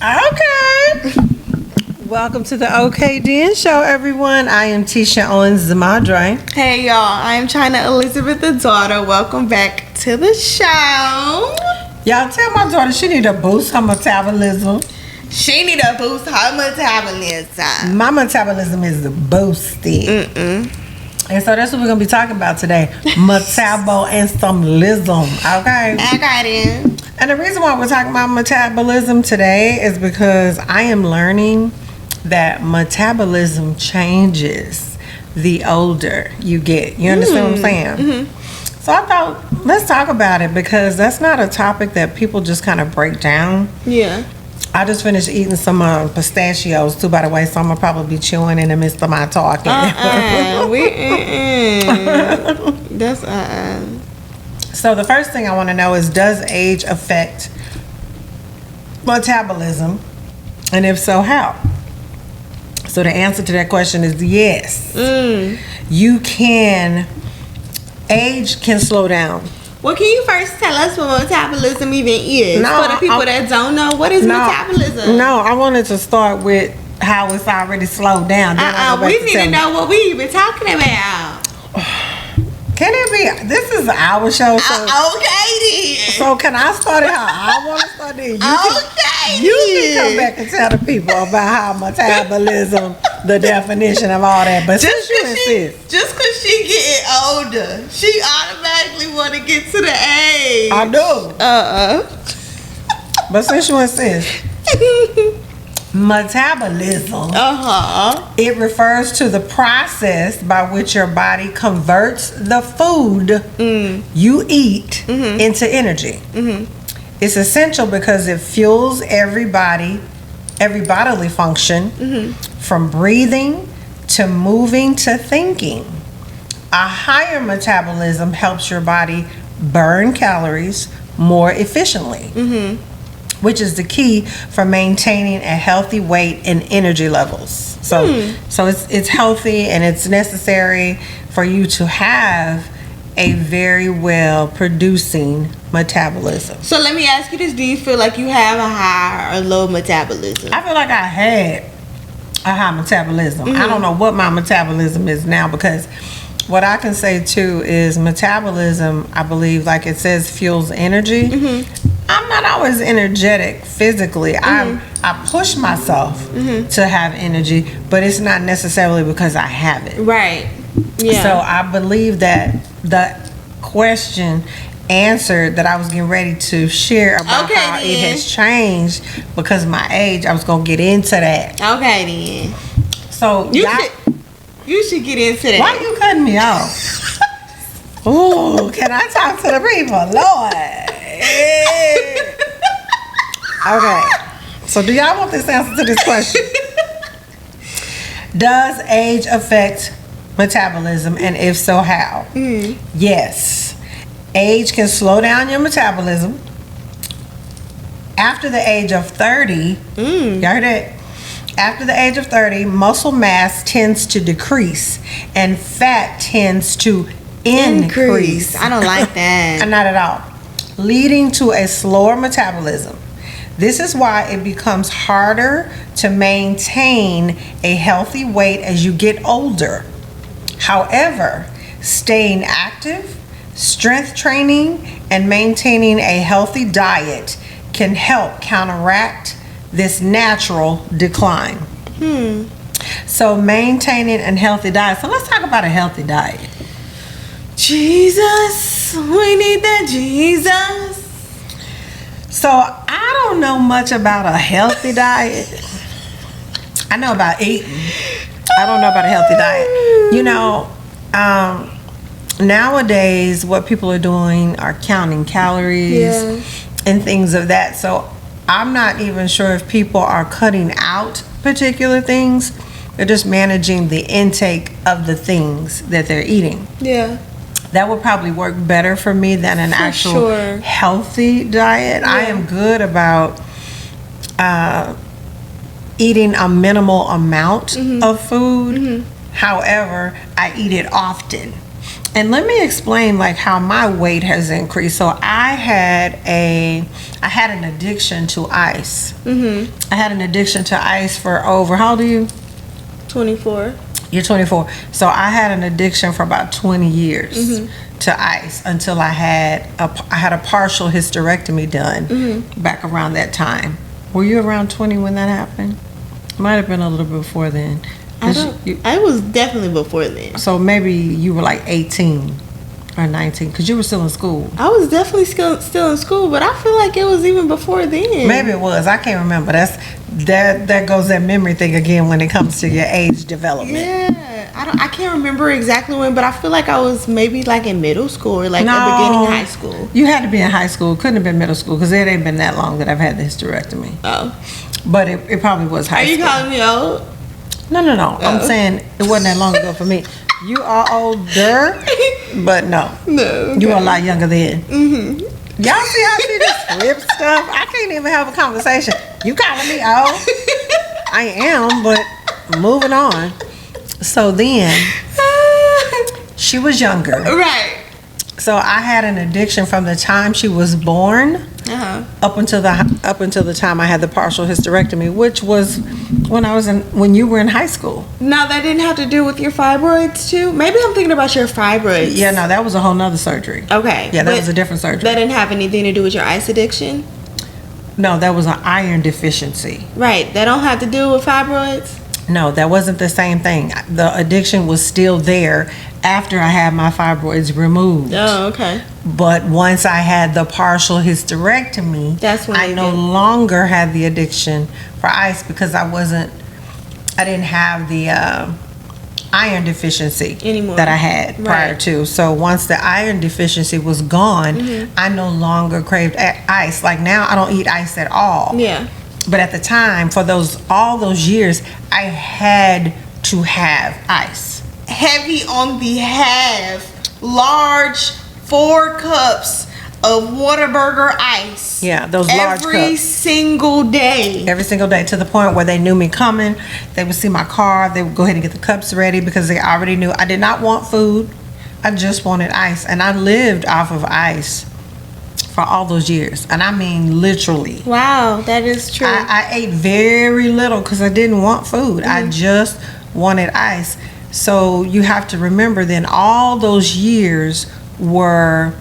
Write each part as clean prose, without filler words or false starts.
Okay. Welcome to the OKDN show, everyone. I am Titia, Owens, the madre. Hey, y'all. I am Chyna, Elizabeth, the daughter. Welcome back to the show. Y'all tell my daughter she need to boost her metabolism. She need to boost her metabolism. My metabolism is boosted. And so that's what we're going to be talking about today. Metabolism. Okay? Okay, then. And the reason why we're talking about metabolism today is because I am learning that metabolism changes the older you get. You understand what I'm saying? Mm-hmm. So I thought, let's talk about it because that's not a topic that people just kind of break down. Yeah. I just finished eating some pistachios too, by the way, so I'm gonna probably be chewing in the midst of my talking. That's So the first thing I want to know is, does age affect metabolism, and if so, how? So the answer to that question is yes. You can. Age can slow down. Well, can you first tell us what metabolism even is? No, for the people that don't know, what is metabolism? No, I wanted to start with how it's already slowed down. We need to know what we even talking about. Can it be? This is our show. So, okay, then. So can I start it how I want to start it? You can come back and tell the people about how metabolism, the definition of all that. But since you insist. Just because she getting older, she automatically want to get to the age. I do. But since you insist. Metabolism. It refers to the process by which your body converts the food you eat into energy. It's essential because it fuels every bodily function, from breathing to moving to thinking. A higher metabolism helps your body burn calories more efficiently, which is the key for maintaining a healthy weight and energy levels. So it's healthy and it's necessary for you to have a very well producing metabolism. So let me ask you this: do you feel like you have a high or low metabolism? I feel like I had a high metabolism. I don't know what my metabolism is now, because what I can say too is metabolism, I believe, like it says, fuels energy. I'm not always energetic physically. I push myself to have energy, but it's not necessarily because I have it. Right. Yeah. So I believe that the question answered that I was getting ready to share about how it has changed because of my age. I was going to get into that. Okay, then. So you should get into that. Why are you cutting me off? Ooh, can I talk to the people? Lord. Okay. So do y'all want this answer to this question? Does age affect metabolism, and if so, how? Yes. Age can slow down your metabolism. After the age of 30, y'all heard it? After the age of 30, muscle mass tends to decrease and fat tends to increase. I don't like that. Not at all. Leading to a slower metabolism. This is why it becomes harder to maintain a healthy weight as you get older. However, staying active, strength training, and maintaining a healthy diet can help counteract this natural decline. So maintaining a healthy diet. So let's talk about a healthy diet. Jesus, we need that Jesus. So I don't know much about a healthy diet. I know about eating. I don't know about a healthy diet. You know, nowadays what people are doing are counting calories and things of that. So I'm not even sure if people are cutting out particular things. They're just managing the intake of the things that they're eating. Yeah. That would probably work better for me than an actual healthy diet. I am good about eating a minimal amount of food. However, I eat it often. And let me explain like how my weight has increased. So I had an addiction to ice. I had an addiction to ice for over, how old are you? 24. You're 24. So I had an addiction for about 20 years to ice until I had a partial hysterectomy done back around that time. Were you around 20 when that happened? Might have been a little bit before then. I was definitely before then. So maybe you were like 18 or 19 because you were still in school. I was definitely still in school, but I feel like it was even before then. Maybe it was. I can't remember. That goes that memory thing again when it comes to your age development. Yeah, I can't remember exactly when, but I feel like I was maybe like in middle school or like the beginning of high school. You had to be in high school. Couldn't have been middle school because it ain't been that long that I've had the hysterectomy. Oh, but it probably was high school. Are you calling me old? No. Oh. I'm saying it wasn't that long ago for me. You are older, but no. No. Okay. You were a lot younger then. Y'all see how she just flips stuff? I can't even have a conversation. You calling me old? I am, but moving on. So then, she was younger. Right. So I had an addiction from the time she was born up until the time I had the partial hysterectomy, which was when you were in high school. Now that didn't have to do with your fibroids too. Maybe I'm thinking about your fibroids. Yeah, no, that was a whole nother surgery. Okay. Yeah, that was a different surgery. That didn't have anything to do with your ice addiction. No, that was an iron deficiency. Right. That don't have to do with fibroids. No, that wasn't the same thing. The addiction was still there after I had my fibroids removed. Oh, okay. But once I had the partial hysterectomy, that's when I no longer had the addiction for ice because I didn't have the iron deficiency anymore that I had prior to. So once the iron deficiency was gone, I no longer craved ice. Like now, I don't eat ice at all. Yeah. But at the time, for all those years, I had to have ice. Heavy on the large 4 cups of Whataburger ice. Yeah, those large cups. Every single day. Every single day, to the point where they knew me coming. They would see my car. They would go ahead and get the cups ready because they already knew I did not want food. I just wanted ice. And I lived off of ice for all those years, and I mean literally. Wow, that is true. I ate very little because I didn't want food. I just wanted ice. So you have to remember then all those years were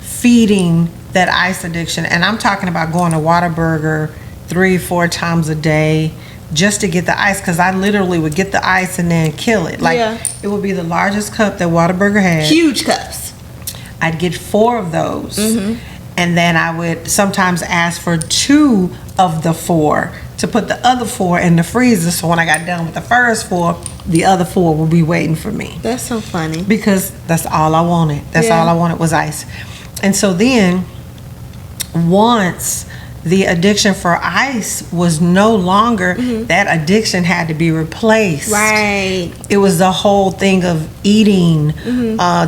feeding that ice addiction, and I'm talking about going to Whataburger 3-4 times a day just to get the ice, because I literally would get the ice and then kill it. It would be the largest cup that Whataburger had. Huge cups. I'd get 4 of those. And then I would sometimes ask for 2 of the 4 to put the other 4 in the freezer. So when I got done with the first 4, the other 4 would be waiting for me. That's so funny. Because that's all I wanted. All I wanted was ice. And so then, once the addiction for ice was no longer, that addiction had to be replaced. Right. It was the whole thing of eating,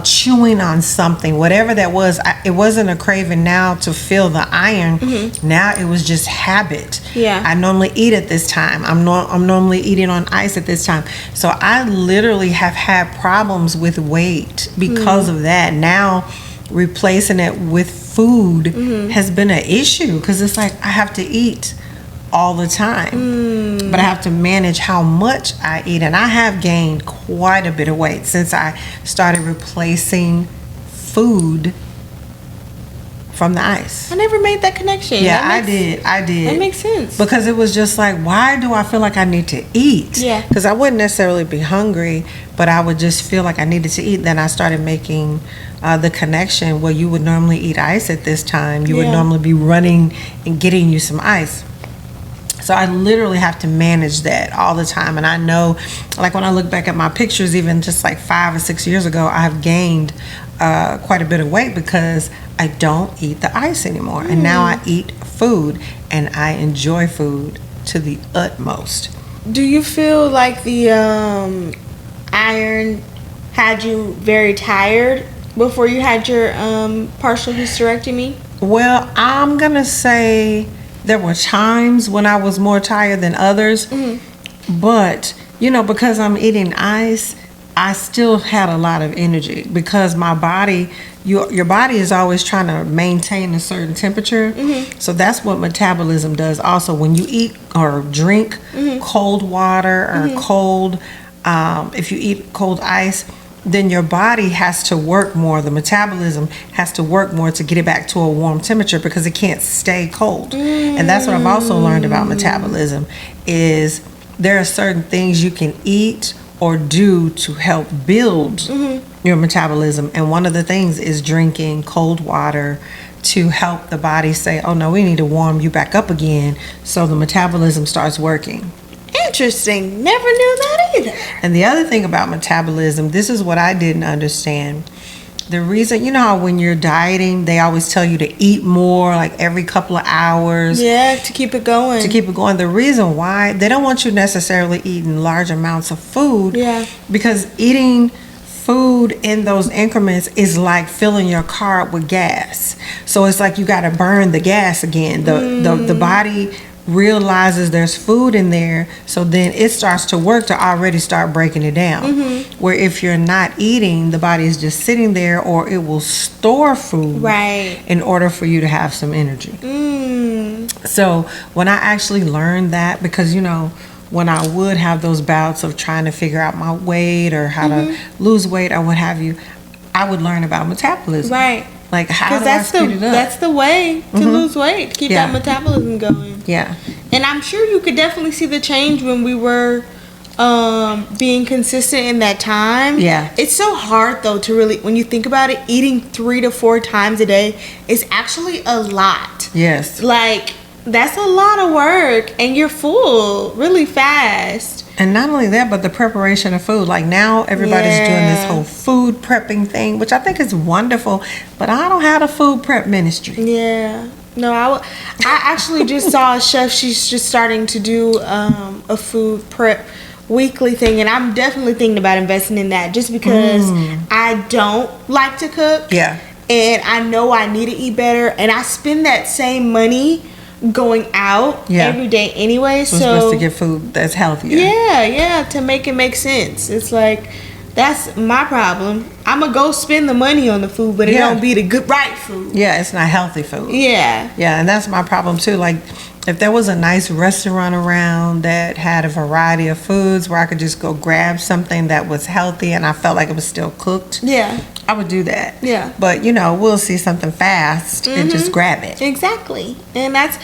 chewing on something, whatever that was. It wasn't a craving now to feel the iron. Now it was just habit. Yeah. I normally eat at this time. I'm normally eating on ice at this time. So I literally have had problems with weight because of that. Now replacing it with food has been an issue because it's like I have to eat all the time, but I have to manage how much I eat, and I have gained quite a bit of weight since I started replacing food from the ice. I never made that connection. Yeah, I did. That makes sense. Because it was just like, why do I feel like I need to eat? Yeah. Because I wouldn't necessarily be hungry, but I would just feel like I needed to eat. Then I started making the connection where you would normally eat ice at this time. You would normally be running and getting you some ice. So I literally have to manage that all the time. And I know, like when I look back at my pictures, even just like 5 or 6 years ago, I have gained quite a bit of weight because I don't eat the ice anymore. And now I eat food, and I enjoy food to the utmost. Do you feel like the iron had you very tired before you had your partial hysterectomy? Well, I'm going to say there were times when I was more tired than others. But, because I'm eating ice, I still had a lot of energy because my body, your body is always trying to maintain a certain temperature. So that's what metabolism does. Also, when you eat or drink cold water or cold, if you eat cold ice, then your body has to work more. The metabolism has to work more to get it back to a warm temperature because it can't stay cold. And that's what I've also learned about metabolism is there are certain things you can eat or do to help build your metabolism. And one of the things is drinking cold water to help the body say, oh no, we need to warm you back up again so the metabolism starts working. Interesting. Never knew that either. And the other thing about metabolism, this is what I didn't understand. The reason, you know how when you're dieting, they always tell you to eat more, like every couple of hours. Yeah, to keep it going. To keep it going. The reason why, they don't want you necessarily eating large amounts of food. Yeah. Because eating food in those increments is like filling your car up with gas. So it's like you got to burn the gas again. The body realizes there's food in there, so then it starts to work to already start breaking it down. Where if you're not eating, the body is just sitting there, or it will store food in order for you to have some energy. So when I actually learned that, because when I would have those bouts of trying to figure out my weight or how to lose weight or what have you, I would learn about metabolism. Like, how do I speed it up? That's the way to lose weight, to keep that metabolism going. Yeah. And I'm sure you could definitely see the change when we were being consistent in that time. Yeah. It's so hard, though, to really, when you think about it, eating 3 to 4 times a day is actually a lot. Yes. Like, that's a lot of work, and you're full really fast. And not only that, but the preparation of food. Like now everybody's doing this whole food prepping thing, which I think is wonderful, but I don't have a food prep ministry. Yeah. No, I actually just saw a chef. She's just starting to do a food prep weekly thing, and I'm definitely thinking about investing in that just because I don't like to cook. Yeah. And I know I need to eat better, and I spend that same money going out every day anyway. So it's supposed to get food that's healthier. Yeah, to make it make sense. It's like, that's my problem. I'm gonna go spend the money on the food, but it don't be the good right food. Yeah, it's not healthy food. Yeah, and that's my problem too. Like, if there was a nice restaurant around that had a variety of foods where I could just go grab something that was healthy and I felt like it was still cooked, I would do that. Yeah. But we'll see something fast and just grab it. Exactly. And that's,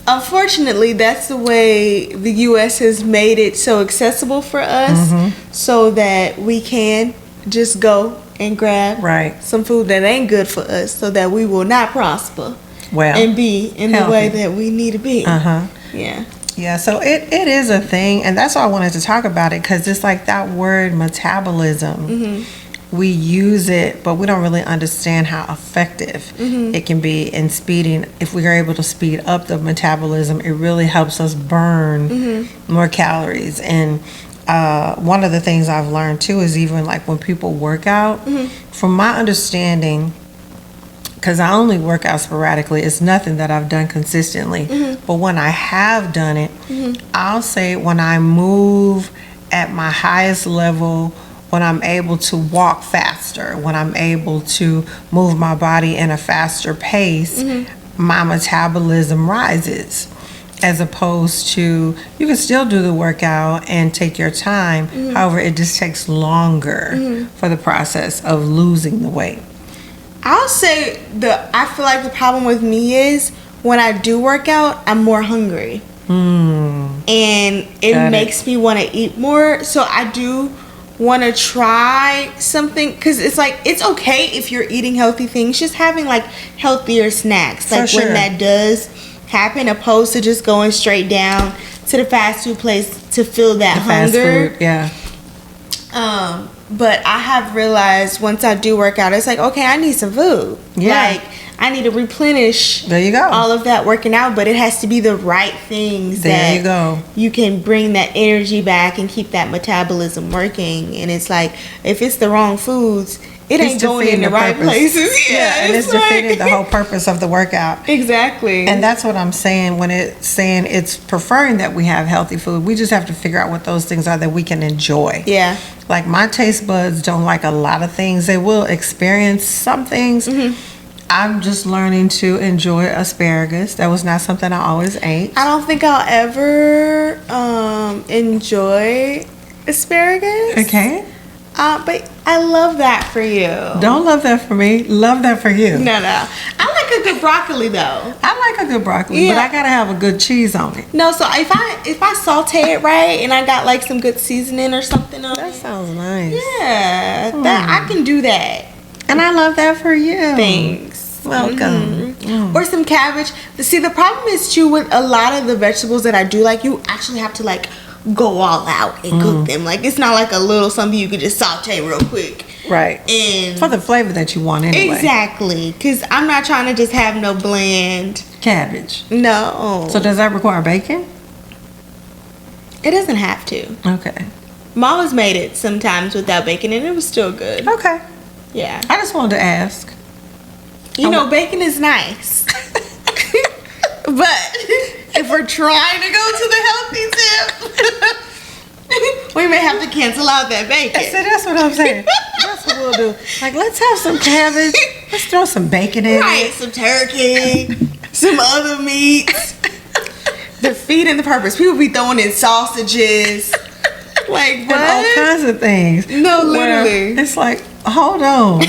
unfortunately, that's the way the U.S. has made it so accessible for us, so that we can just go and grab some food that ain't good for us, so that we will not prosper and be in healthy. The way that we need to be. Yeah, so it is a thing, and that's why I wanted to talk about it, because it's like that word metabolism. We use it, but we don't really understand how effective it can be in speeding. If we are able to speed up the metabolism, it really helps us burn more calories. And one of the things I've learned too is even like when people work out, from my understanding, because I only work out sporadically, it's nothing that I've done consistently. But when I have done it, I'll say when I move at my highest level, when I'm able to walk faster, when I'm able to move my body in a faster pace, my metabolism rises. As opposed to, you can still do the workout and take your time. However, it just takes longer for the process of losing the weight. I'll say I feel like the problem with me is when I do work out, I'm more hungry. And it makes me want to eat more. So I do want to try something, because it's like, it's okay if you're eating healthy things, just having like healthier snacks, like when that does happen, opposed to just going straight down to the fast food place to fill that hunger. But I have realized once I do work out, it's like, okay, I need some food. Like, I need to replenish all of that working out, but it has to be the right things you can bring that energy back and keep that metabolism working. And it's like, if it's the wrong foods, it ain't going in the right places. Yeah, and it's defeating the whole purpose of the workout. Exactly. And that's what I'm saying when it's saying it's preferring that we have healthy food. We just have to figure out what those things are that we can enjoy. Yeah. Like my taste buds don't like a lot of things. They will experience some things. I'm just learning to enjoy asparagus. That was not something I always ate. I don't think I'll ever enjoy asparagus. Okay. But I love that for you. Don't love that for me. Love that for you. No. I like a good broccoli though. I like a good broccoli, but I gotta have a good cheese on it. No, so if I saute it right and I got like some good seasoning or something on That it. sounds nice. Yeah, that I can do that. And I love that for you. Thanks. Welcome. Or some cabbage. See, the problem is too with a lot of the vegetables that I do like, you actually have to like go all out and cook them. Like it's not like a little something you could just saute real quick. Right. And for the flavor that you want anyway. Exactly. Because I'm not trying to just have no bland cabbage. No. So does that require bacon? It doesn't have to. Okay. Mama's made it sometimes without bacon and it was still good. Okay. Yeah. I just wanted to ask. You know, bacon is nice. But if we're trying to go to the healthy tip, we may have to cancel out that bacon. See, that's what I'm saying. That's what we'll do. Like, let's have some cabbage. Let's throw some bacon in it. Some turkey, some other meats. The feed and the purpose. People be throwing in sausages. Like, what? And all kinds of things. No, literally. It's like, hold on.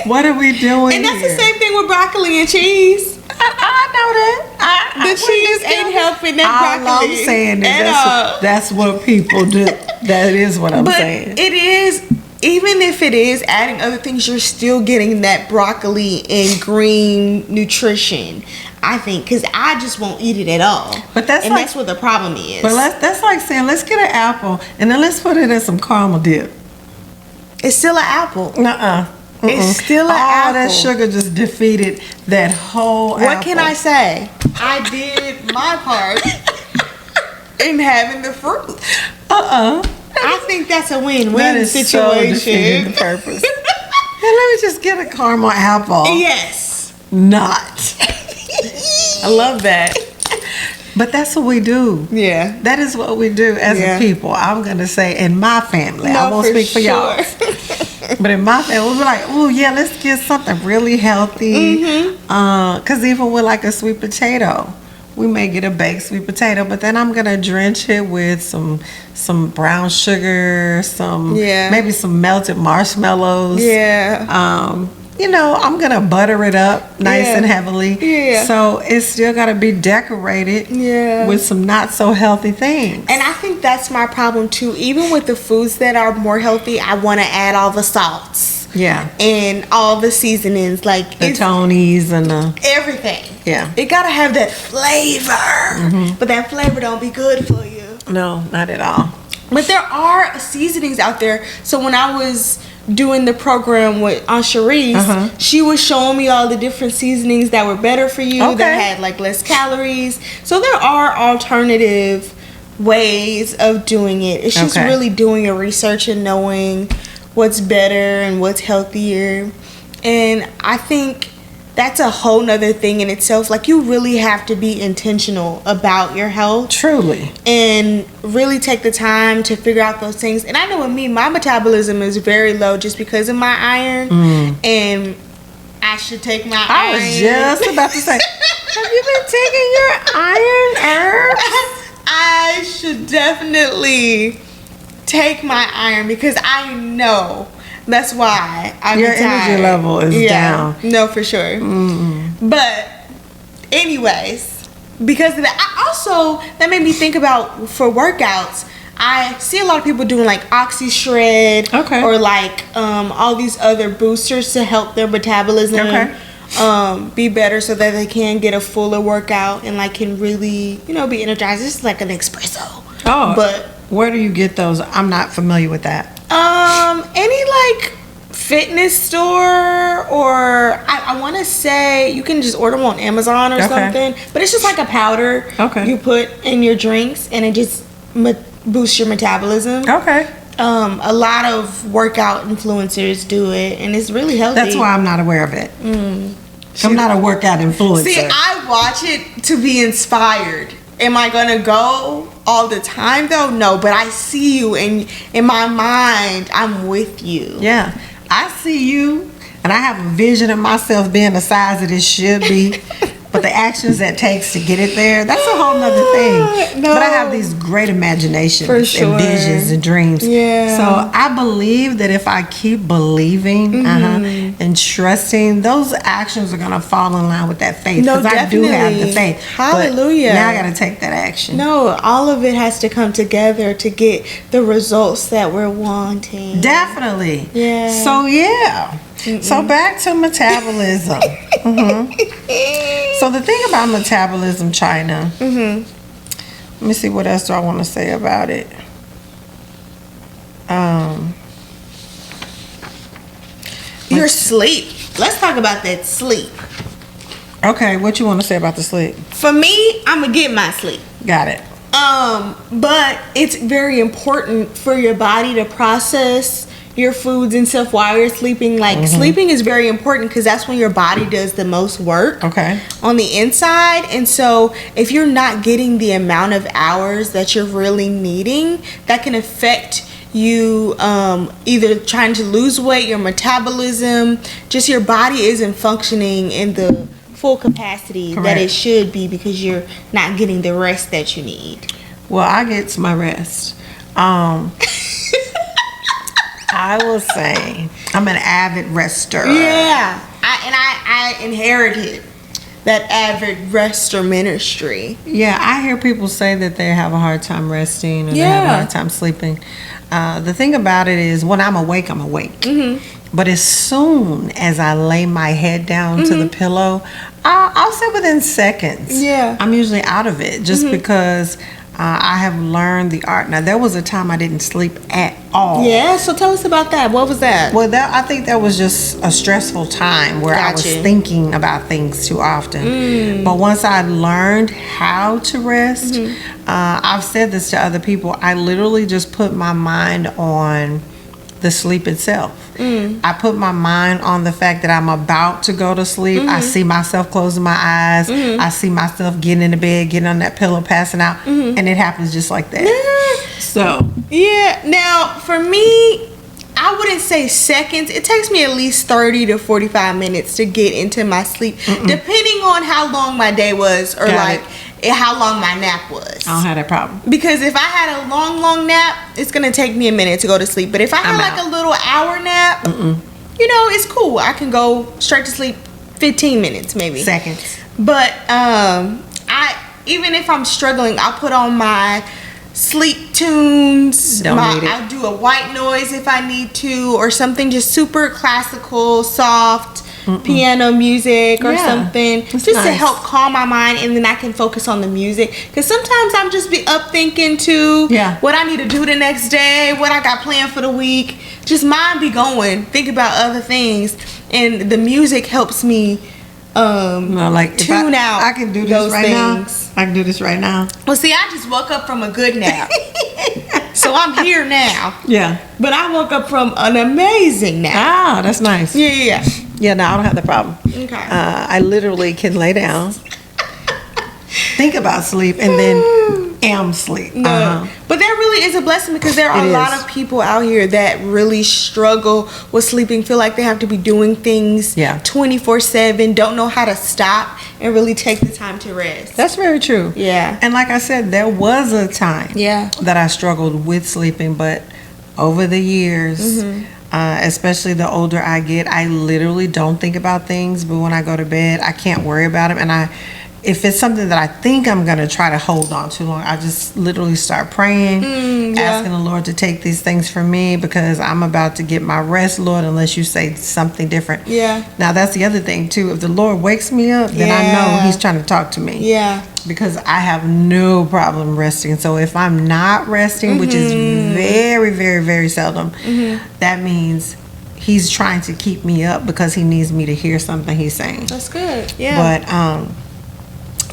What are we doing And that's here? the same thing with broccoli and cheese. I know that. The cheese ain't helping that all broccoli. I'm saying is that's what people do. That is what I'm saying. It is, even if it is adding other things, you're still getting that broccoli and green nutrition. I think, because I just won't eat it at all. But that's that's what the problem is. But that's like saying, let's get an apple and then let's put it in some caramel dip. It's still an apple. Nuh-uh. It's still an apple. All that sugar just defeated that whole apple. What can I say? I did my part in having the fruit. I think that's a win-win situation. So defeating the purpose. And let me just get a caramel apple. Yes. Not. I love that. But that's what we do. Yeah. That is what we do as a people. I'm going to say in my family. I won't speak for y'all. But in my family, we'll be like, oh, yeah, let's get something really healthy. Because even with like a sweet potato, we may get a baked sweet potato, but then I'm going to drench it with some brown sugar, maybe some melted marshmallows. Yeah. You know, I'm going to butter it up nice and heavily. Yeah. So it's still got to be decorated with some not so healthy things. And I think that's my problem too. Even with the foods that are more healthy, I want to add all the salts. Yeah. And all the seasonings. Like the Tonys and the... everything. Yeah. It got to have that flavor. But that flavor don't be good for you. No, not at all. But there are seasonings out there. So when I was doing the program with Aunt Cherise, she was showing me all the different seasonings that were better for you, that had like less calories. So there are alternative ways of doing it. It's just really doing your research and knowing what's better and what's healthier. And I think that's a whole nother thing in itself. Like, you really have to be intentional about your health. Truly. And really take the time to figure out those things. And I know with me, my metabolism is very low just because of my iron. And I should take my iron. I was just about to say, have you been taking your iron herbs? I should definitely take my iron because I know that's why I'm your energy level is down. No, for sure. But anyways, because of that, I also, that made me think about for workouts, I see a lot of people doing like Oxy Shred or like all these other boosters to help their metabolism be better so that they can get a fuller workout and like can really, you know, be energized. It's like an espresso. But where do you get those? I'm not familiar with that. Any like fitness store, or I want to say you can just order them on Amazon or something. But it's just like a powder you put in your drinks, and it just boosts your metabolism. A lot of workout influencers do it, and it's really healthy. That's why I'm not aware of it. I'm not a workout influencer. See, I watch it to be inspired. Am I gonna go all the time though? No, but I see you, and in my mind, I'm with you. Yeah, I see you, and I have a vision of myself being the size that it should be. But the actions that takes to get it there, that's a whole nother thing. No. But I have these great imaginations For sure. and visions and dreams. Yeah. So I believe that if I keep believing and trusting, those actions are going to fall in line with that faith. No, Because I do have the definitely. faith. Hallelujah. But now I got to take that action. No, all of it has to come together to get the results that we're wanting. Definitely. Yeah. So, yeah. So back to metabolism. So the thing about metabolism, Chyna. Let me see, what else do I want to say about it? Your sleep. Let's talk about that sleep. Okay, what you want to say about the sleep? For me, I'm gonna get my sleep. Got it. But it's very important for your body to process your foods and stuff while you're sleeping. Like sleeping is very important because that's when your body does the most work on the inside. And so if you're not getting the amount of hours that you're really needing, that can affect you either trying to lose weight, your metabolism, just your body isn't functioning in the full capacity that it should be because you're not getting the rest that you need. Well, I get my rest. I will say I'm an avid rester. Yeah, I inherited that avid rester ministry. Yeah, I hear people say that they have a hard time resting or they have a hard time sleeping. The thing about it is when I'm awake, I'm awake. But as soon as I lay my head down to the pillow, I'll say within seconds. Yeah. I'm usually out of it just because I have learned the art. Now, there was a time I didn't sleep at all. Yeah, so tell us about that. What was that? Well, I think that was just a stressful time where I was thinking about things too often. But once I learned how to rest, I've said this to other people, I literally just put my mind on the sleep itself. I put my mind on the fact that I'm about to go to sleep. I see myself closing my eyes. I see myself getting into bed, getting on that pillow, passing out, and it happens just like that. So yeah, now for me, I wouldn't say seconds. It takes me at least 30 to 45 minutes to get into my sleep, depending on how long my day was or how long my nap was. I don't have that problem. Because if I had a long nap, it's going to take me a minute to go to sleep. But if I had like a little hour nap, you know, it's cool. I can go straight to sleep 15 minutes maybe. Seconds. But even if I'm struggling, I'll put on my sleep tunes. I'll do a white noise if I need to, or something just super classical, soft piano music or something, just to help calm my mind, and then I can focus on the music. Because sometimes I'm just be up thinking too, what I need to do the next day, what I got planned for the week. Just mind be going, think about other things, and the music helps me tune out. I can do this those right things. now. I can do this right now. Well, see, I just woke up from a good nap. So I'm here now. Yeah. But I woke up from an amazing nap. Ah, that's nice. Yeah. Yeah, no, I don't have the problem. Okay. I literally can lay down, think about sleep, and then am sleep. No. But that really is a blessing because there are a lot of people out here that really struggle with sleeping, feel like they have to be doing things 24/7, don't know how to stop and really take the time to rest. That's very true. Yeah. And like I said, there was a time that I struggled with sleeping, but over the years, especially the older I get, I literally don't think about things, but when I go to bed, I can't worry about them. And if it's something that I think I'm going to try to hold on too long, I just literally start praying, asking the Lord to take these things from me because I'm about to get my rest, Lord, unless you say something different. Yeah. Now, that's the other thing, too. If the Lord wakes me up, then I know he's trying to talk to me. Yeah. Because I have no problem resting. So if I'm not resting, which is very, very, very seldom, that means he's trying to keep me up because he needs me to hear something he's saying. That's good. Yeah. But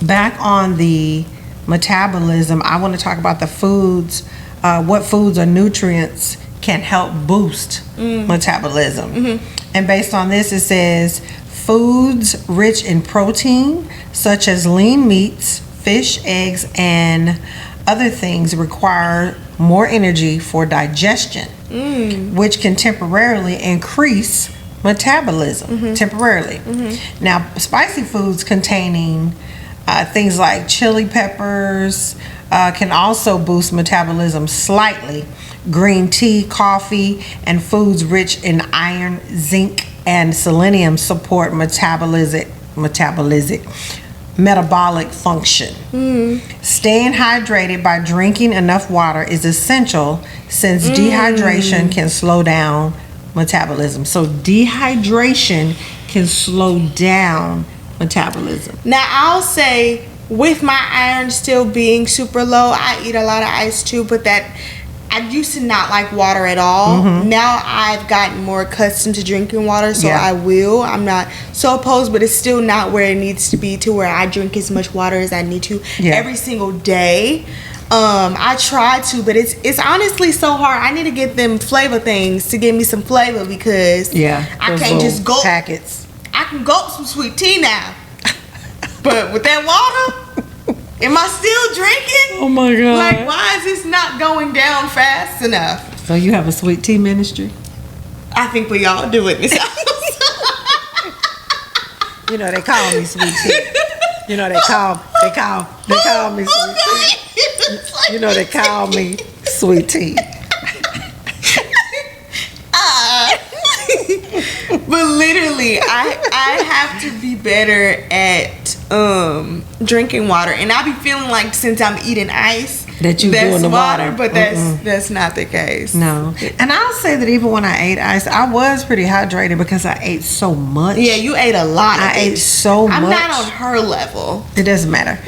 back on the metabolism, I want to talk about the foods. What foods or nutrients can help boost metabolism. And based on this, it says foods rich in protein, such as lean meats, fish, eggs, and other things, require more energy for digestion, which can temporarily increase metabolism. Temporarily. Now, spicy foods containing things like chili peppers can also boost metabolism slightly. Green tea, coffee, and foods rich in iron, zinc, and selenium support metabolic function. Staying hydrated by drinking enough water is essential, since dehydration can slow down metabolism. So dehydration can slow down metabolism. Now, I'll say, with my iron still being super low, I eat a lot of ice too, but I used to not like water at all. Now I've gotten more accustomed to drinking water, so I will. I'm not so opposed, but it's still not where it needs to be, to where I drink as much water as I need to every single day. I try to, but it's honestly so hard. I need to get them flavor things to give me some flavor, because I can't just gulp packets. I can gulp some sweet tea now, but with that water, am I still drinking? Oh my God. Like, why is this not going down fast enough? So you have a sweet tea ministry? I think we all do it in this house. You know, they call me sweet tea. You know, they call me sweet tea. You know, they call me sweet tea. But literally, I have to be better at drinking water, and I be feeling like, since I'm eating ice, that you doing the water, but that's not the case. No. And I'll say that even when I ate ice, I was pretty hydrated because I ate so much. Yeah, you ate a lot. I ate so much. I'm not on her level. It doesn't matter.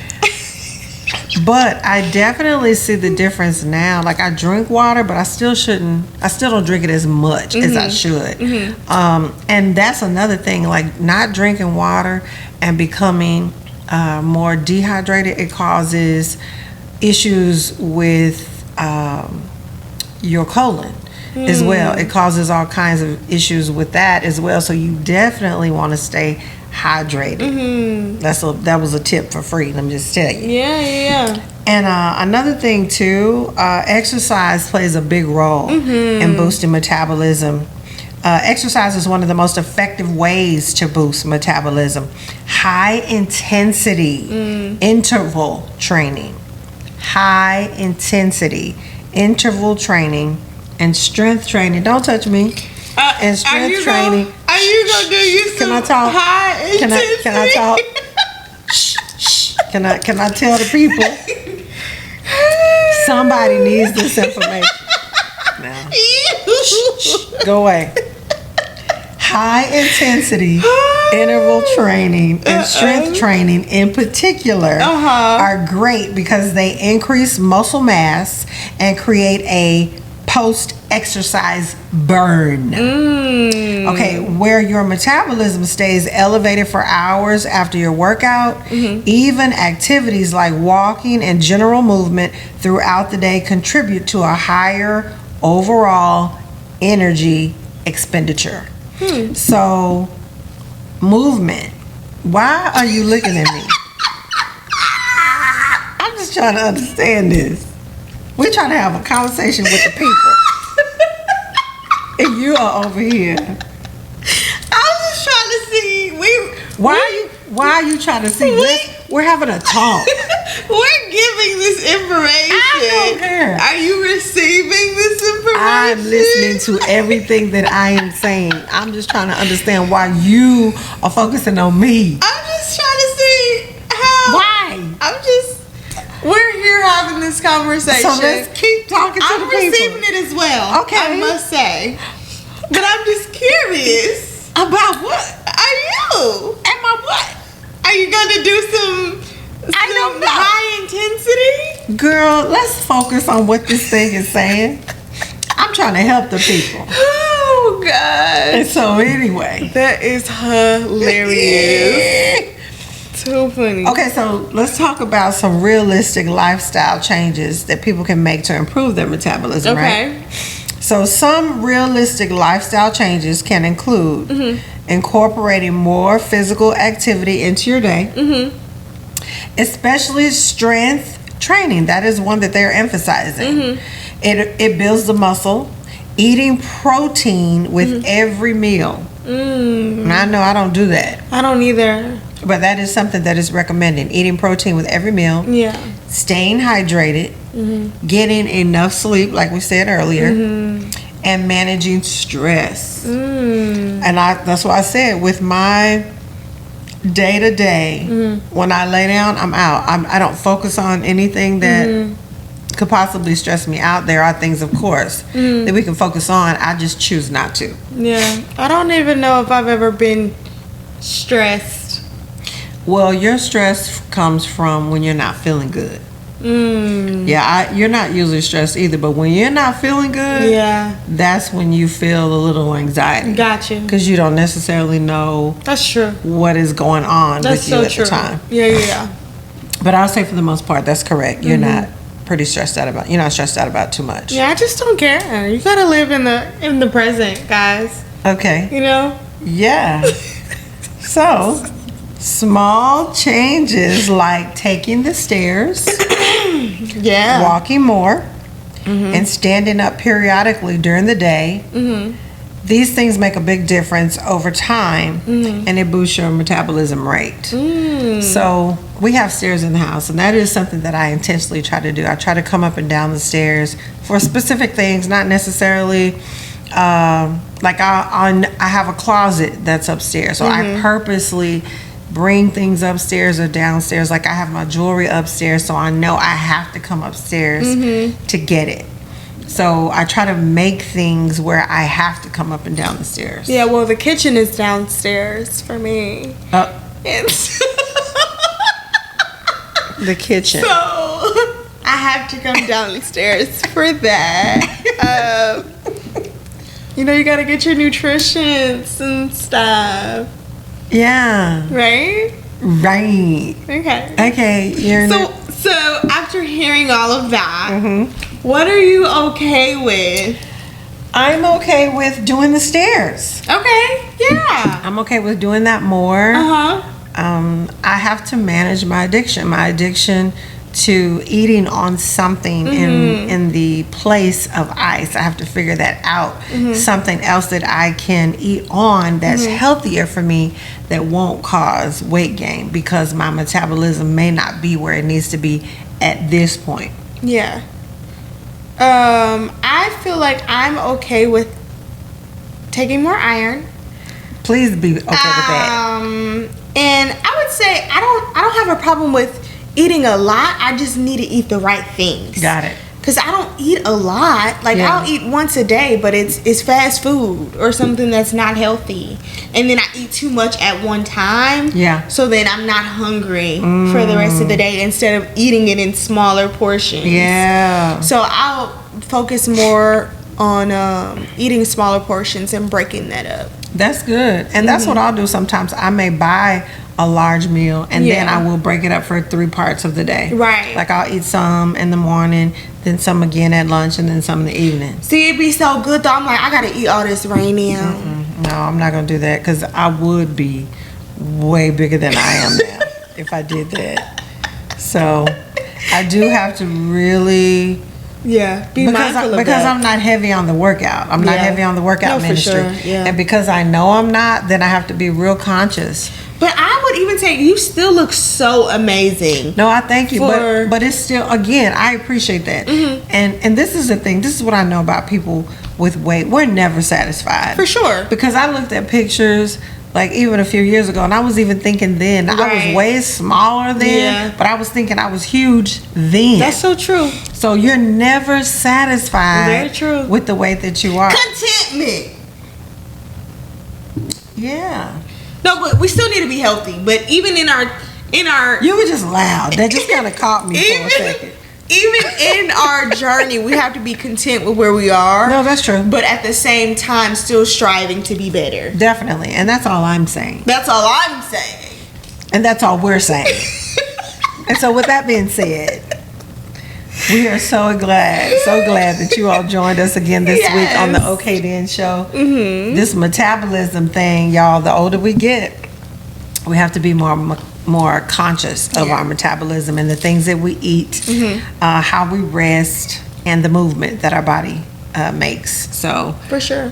But I definitely see the difference now. Like, I drink water, but I still don't drink it as much as I should. And that's another thing, like, not drinking water and becoming more dehydrated, it causes issues with your colon as well. It causes all kinds of issues with that as well. So you definitely want to stay hydrated. That was a tip for free. Let me just tell you. Yeah. And another thing too, exercise plays a big role in boosting metabolism. Exercise is one of the most effective ways to boost metabolism. High intensity interval training. High intensity interval training and strength training. Don't touch me. And strength training. Are you gonna do some Can I talk? high intensity? Can I talk? Shh. Can I tell the people? Somebody needs this information. Now, go away. High intensity interval training and strength training in particular are great because they increase muscle mass and create a post-exercise burn. Okay, where your metabolism stays elevated for hours after your workout. Even activities like walking and general movement throughout the day contribute to a higher overall energy expenditure. So, movement. Why are you looking at me? I'm just trying to understand this. We're trying to have a conversation with the people. And you are over here. I was just trying to see. Why are you trying to see? We're having a talk. We're giving this information. I don't care. Are you receiving this information? I'm listening to everything that I am saying. I'm just trying to understand why you are focusing on me. I'm just trying to see how. Why? We're here having this conversation. So let's keep talking to the people. I'm receiving it as well. Okay. I must say. But I'm just curious. About what? Are you? Am I what? Are you going to do some high intensity? Girl, let's focus on what this thing is saying. I'm trying to help the people. Oh, God. And so anyway. That is hilarious. So funny. Okay, so let's talk about some realistic lifestyle changes that people can make to improve their metabolism, right? So some realistic lifestyle changes can include incorporating more physical activity into your day, especially strength training. That is one that they're emphasizing. It builds the muscle. Eating protein with every meal. And I know I don't do that. I don't either. But that is something that is recommended. Eating protein with every meal. Yeah. Staying hydrated. Getting enough sleep, like we said earlier. And managing stress. And that's why I said with my day-to-day, when I lay down, I'm out. I don't focus on anything that could possibly stress me out. There are things, of course, that we can focus on. I just choose not to. Yeah. I don't even know if I've ever been stressed. Well, your stress comes from when you're not feeling good. Yeah, you're not usually stressed either, but when you're not feeling good, that's when you feel a little anxiety. Gotcha. Because you don't necessarily know That's true. what is going on That's with you so at true. the time. Yeah. But I'll say for the most part, that's correct. You're not stressed out about too much. Yeah, I just don't care. You gotta live in the present, guys. Okay. You know? Yeah. So, small changes like taking the stairs, walking more, and standing up periodically during the day. These things make a big difference over time, and it boosts your metabolism rate. So we have stairs in the house, and that is something that I intentionally try to do. I try to come up and down the stairs for specific things, not necessarily like I have a closet that's upstairs, so I purposely bring things upstairs or downstairs. Like I have my jewelry upstairs, so I know I have to come upstairs to get it. So I try to make things where I have to come up and down the stairs. Yeah, well, the kitchen is downstairs for me. It's the kitchen. So I have to come downstairs for that. You know, you gotta get your nutrients and stuff. Yeah. Right? Right. Okay. So after hearing all of that, what are you okay with? I'm okay with doing the stairs. Okay. Yeah. I'm okay with doing that more. I have to manage my addiction. My addiction to eating on something in the place of ice. I have to figure that out. Something else that I can eat on that's healthier for me, that won't cause weight gain, because my metabolism may not be where it needs to be at this point. Yeah. I feel like I'm okay with taking more iron. Please be okay with that. And I would say I don't have a problem with eating a lot. I just need to eat the right things. Got it. Because I don't eat a lot. Like, I'll eat once a day, but it's fast food or something that's not healthy. And then I eat too much at one time. Yeah. So then I'm not hungry for the rest of the day, instead of eating it in smaller portions. Yeah. So I'll focus more on eating smaller portions and breaking that up. That's good. And that's what I'll do sometimes. I may buy a large meal and then I will break it up for 3 parts of the day. Right. Like I'll eat some in the morning, then some again at lunch, and then some in the evening. See, it'd be so good though. I'm like, I gotta eat all this right now. No, I'm not gonna do that, because I would be way bigger than I am now if I did that. So I do have to really Be mindful of because that. I'm not heavy on the workout. I'm not heavy on the workout ministry. For sure. Yeah. And because I know I'm not, then I have to be real conscious. But I would even say you still look so amazing. No, I thank you. But it's still, again, I appreciate that. And this is the thing. This is what I know about people with weight. We're never satisfied. For sure. Because I looked at pictures like even a few years ago, and I was even thinking then I was way smaller then, but I was thinking I was huge then. That's so true. So you're never satisfied. Very true. With the weight that you are. Contentment. Yeah. No, but we still need to be healthy. But even in our you were just loud. That just kind of caught me for a second. Even in our journey, we have to be content with where we are. No, that's true. But at the same time, still striving to be better. Definitely. And that's all I'm saying. That's all I'm saying. And that's all we're saying. And so with that being said, We are so glad that you all joined us again this week on the OK Then Show. This metabolism thing, y'all, the older we get, we have to be more conscious of our metabolism and the things that we eat, how we rest, and the movement that our body makes. So for sure.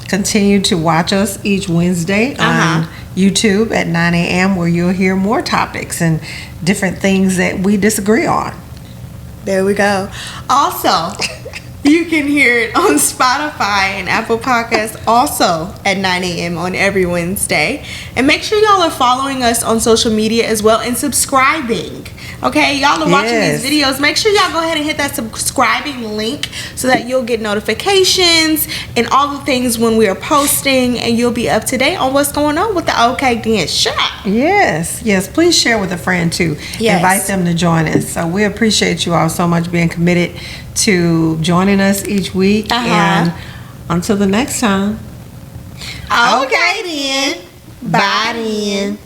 Continue to watch us each Wednesday on YouTube at 9 a.m. where you'll hear more topics and different things that we disagree on. There we go. Also, you can hear it on Spotify and Apple Podcasts also at 9 a.m. on every Wednesday. And make sure y'all are following us on social media as well and subscribing. Okay, y'all are watching these videos. Make sure y'all go ahead and hit that subscribing link so that you'll get notifications and all the things when we are posting, and you'll be up to date on what's going on with the OK Then Show. Yes. Please share with a friend too. Invite them to join us. So we appreciate you all so much being committed to joining us each week. And until the next time. Okay then. Bye then.